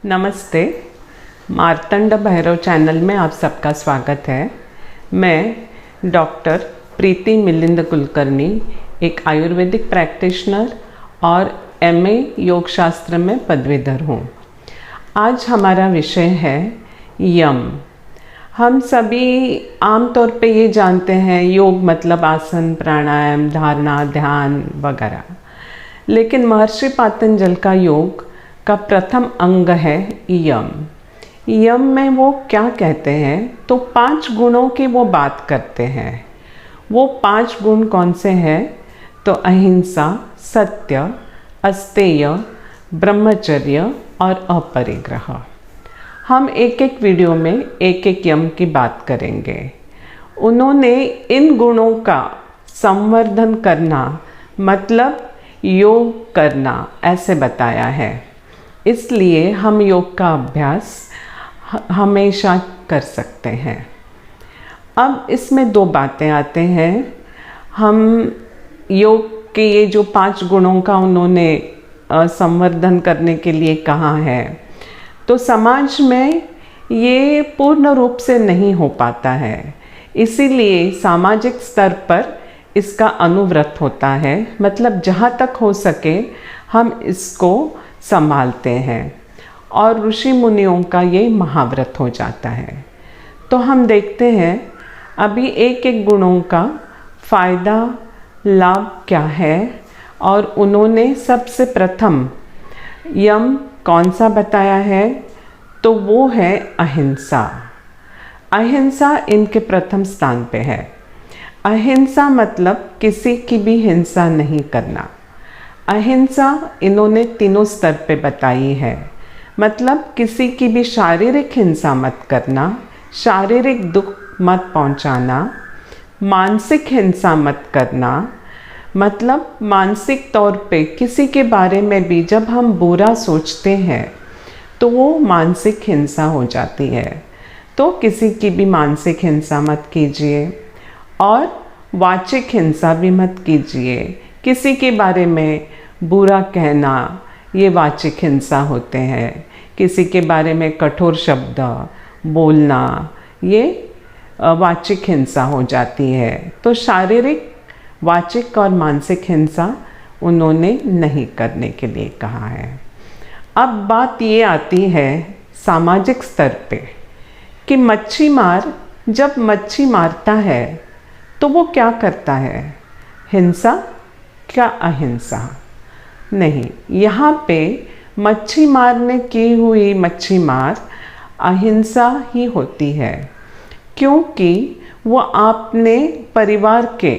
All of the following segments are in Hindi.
नमस्ते। मार्तंड भैरव चैनल में आप सबका स्वागत है। मैं डॉक्टर प्रीति मिलिंद कुलकर्णी एक आयुर्वेदिक प्रैक्टिशनर और एमए योग शास्त्र में पदवीधर हूँ। आज हमारा विषय है यम। हम सभी आमतौर पे ये जानते हैं योग मतलब आसन, प्राणायाम, धारणा, ध्यान वगैरह, लेकिन महर्षि पातंजल का योग का प्रथम अंग है यम। यम में वो क्या कहते हैं तो 5 गुणों की वो बात करते हैं। वो 5 गुण कौन से हैं तो अहिंसा, सत्य, अस्तेय, ब्रह्मचर्य और अपरिग्रह। हम एक एक वीडियो में एक एक यम की बात करेंगे। उन्होंने इन गुणों का संवर्धन करना मतलब योग करना ऐसे बताया है। इसलिए हम योग का अभ्यास हमेशा कर सकते हैं। अब इसमें 2 बातें आते हैं। हम योग के ये जो 5 गुणों का उन्होंने संवर्धन करने के लिए कहा है, तो समाज में ये पूर्ण रूप से नहीं हो पाता है। इसीलिए सामाजिक स्तर पर इसका अनुव्रत होता है, मतलब जहाँ तक हो सके हम इसको संभालते हैं और ऋषि मुनियों का ये महाव्रत हो जाता है। तो हम देखते हैं अभी एक एक गुणों का फ़ायदा लाभ क्या है। और उन्होंने सबसे प्रथम यम कौन सा बताया है तो वो है अहिंसा। अहिंसा इनके प्रथम स्थान पे है। अहिंसा मतलब किसी की भी हिंसा नहीं करना। अहिंसा इन्होंने 3 स्तर पे बताई है, मतलब किसी की भी शारीरिक हिंसा मत करना, शारीरिक दुख मत पहुंचाना, मानसिक हिंसा मत करना, मतलब मानसिक तौर पे किसी के बारे में भी जब हम बुरा सोचते हैं तो वो मानसिक हिंसा हो जाती है। तो किसी की भी मानसिक हिंसा मत कीजिए और वाचिक हिंसा भी मत कीजिए। किसी के बारे में बुरा कहना ये वाचिक हिंसा होते हैं। किसी के बारे में कठोर शब्द बोलना ये वाचिक हिंसा हो जाती है। तो शारीरिक, वाचिक और मानसिक हिंसा उन्होंने नहीं करने के लिए कहा है। अब बात ये आती है सामाजिक स्तर पे कि मच्छी मार जब मच्छी मारता है तो वो क्या करता है, हिंसा क्या अहिंसा? नहीं, यहाँ पे मच्छी मारने की हुई मच्छी मार अहिंसा ही होती है, क्योंकि वो अपने परिवार के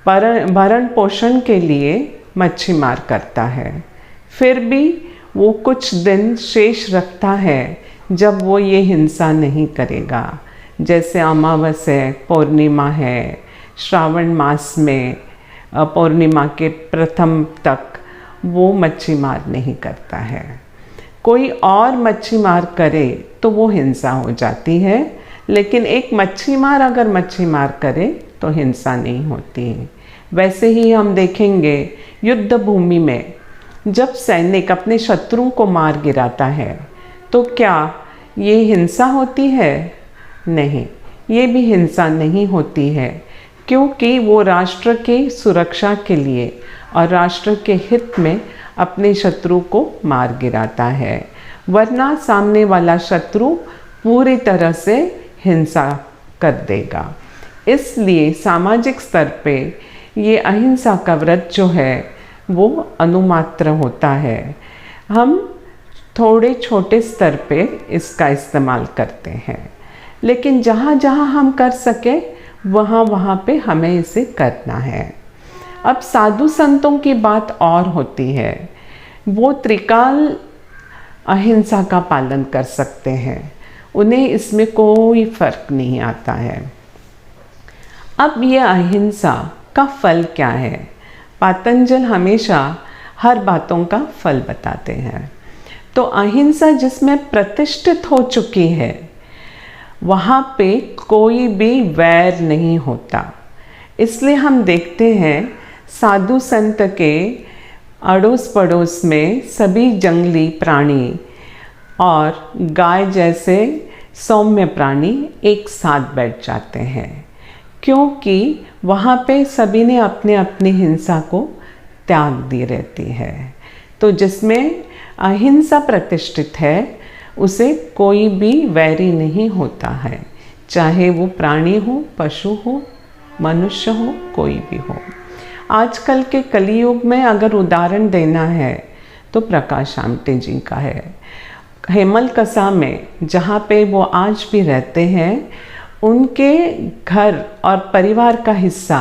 भरण पोषण के लिए मच्छी मार करता है। फिर भी वो कुछ दिन शेष रखता है जब वो ये हिंसा नहीं करेगा। जैसे अमावस है, पूर्णिमा है, श्रावण मास में पूर्णिमा के प्रथम तक वो मच्छी मार नहीं करता है। कोई और मच्छी मार करे तो वो हिंसा हो जाती है, लेकिन एक मच्छी मार अगर मच्छी मार करे तो हिंसा नहीं होती है। वैसे ही हम देखेंगे युद्ध भूमि में जब सैनिक अपने शत्रुओं को मार गिराता है तो क्या ये हिंसा होती है? नहीं, ये भी हिंसा नहीं होती है, क्योंकि वो राष्ट्र की सुरक्षा के लिए और राष्ट्र के हित में अपने शत्रु को मार गिराता है। वरना सामने वाला शत्रु पूरी तरह से हिंसा कर देगा। इसलिए सामाजिक स्तर पे ये अहिंसा का व्रत जो है वो अनुमात्र होता है। हम थोड़े छोटे स्तर पे इसका इस्तेमाल करते हैं, लेकिन जहाँ जहाँ हम कर सके वहाँ पे हमें इसे करना है। अब साधु संतों की बात और होती है। वो त्रिकाल अहिंसा का पालन कर सकते हैं, उन्हें इसमें कोई फर्क नहीं आता है। अब ये अहिंसा का फल क्या है? पातंजल हमेशा हर बातों का फल बताते हैं। तो अहिंसा जिसमें प्रतिष्ठित हो चुकी है वहाँ पे कोई भी वैर नहीं होता। इसलिए हम देखते हैं साधु संत के अड़ोस पड़ोस में सभी जंगली प्राणी और गाय जैसे सौम्य प्राणी एक साथ बैठ जाते हैं, क्योंकि वहाँ पे सभी ने अपने अपनी हिंसा को त्याग दी रहती है। तो जिसमें अहिंसा प्रतिष्ठित है उसे कोई भी वैरी नहीं होता है, चाहे वो प्राणी हो, पशु हो, मनुष्य हो, कोई भी हो। आजकल के कलियुग में अगर उदाहरण देना है तो प्रकाश आमटे जी का है। हेमलकसा में जहाँ पे वो आज भी रहते हैं, उनके घर और परिवार का हिस्सा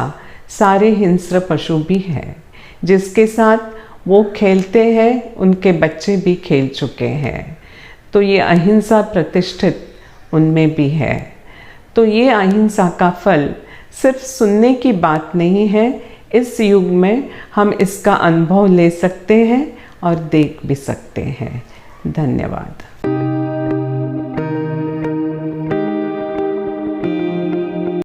सारे हिंस्र पशु भी हैं, जिसके साथ वो खेलते हैं, उनके बच्चे भी खेल चुके हैं। तो ये अहिंसा प्रतिष्ठित उनमें भी है। तो ये अहिंसा का फल सिर्फ सुनने की बात नहीं है, इस युग में हम इसका अनुभव ले सकते हैं और देख भी सकते हैं। धन्यवाद।